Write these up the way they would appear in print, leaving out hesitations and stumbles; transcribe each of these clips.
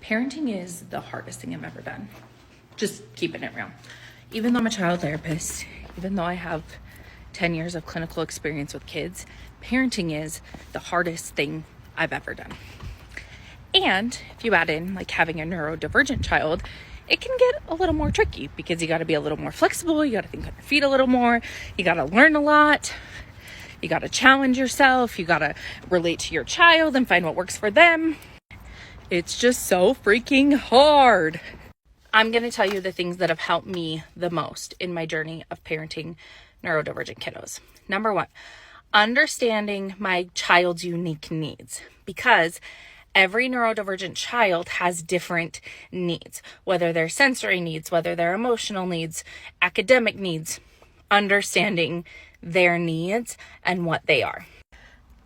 Parenting is the hardest thing I've ever done. Just keeping it real. Even though I'm a child therapist, even though I have 10 years of clinical experience with kids, parenting is the hardest thing I've ever done. And if you add in like having a neurodivergent child, it can get a little more tricky because you got to be a little more flexible. You got to think on your feet a little more. You got to learn a lot. You got to challenge yourself. You got to relate to your child and find what works for them. It's just so freaking hard. I'm going to tell you the things that have helped me the most in my journey of parenting neurodivergent kiddos. Number one, understanding my child's unique needs, because every neurodivergent child has different needs, whether they're sensory needs, whether they're emotional needs, academic needs, understanding their needs and what they are.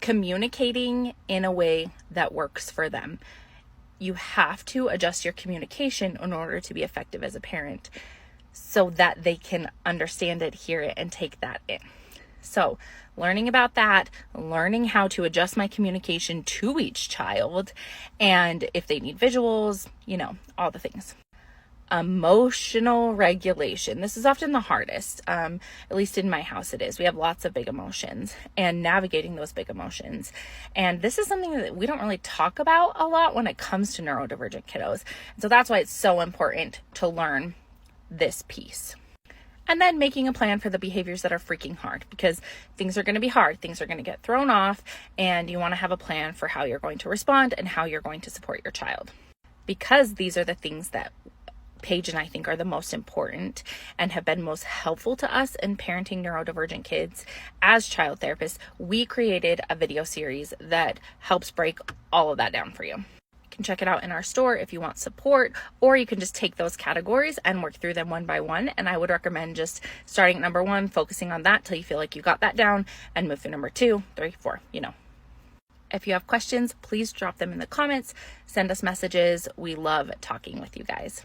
Communicating in a way that works for them. You have to adjust your communication in order to be effective as a parent so that they can understand it, hear it, and take that in. So learning about that, learning how to adjust my communication to each child, and if they need visuals, all the things. Emotional regulation. This is often the hardest, at least in my house it is. We have lots of big emotions and navigating those big emotions. And this is something that we don't really talk about a lot when it comes to neurodivergent kiddos. And so that's why it's so important to learn this piece. And then making a plan for the behaviors that are freaking hard, because things are going to be hard. Things are going to get thrown off, and you want to have a plan for how you're going to respond and how you're going to support your child. Because these are the things that Paige and I think are the most important and have been most helpful to us in parenting neurodivergent kids as child therapists, we created a video series that helps break all of that down for you. You can check it out in our store if you want support, or you can just take those categories and work through them one by one. And I would recommend just starting at number 1, focusing on that till you feel like you got that down, and move through number 2, 3, 4, If you have questions, please drop them in the comments, send us messages. We love talking with you guys.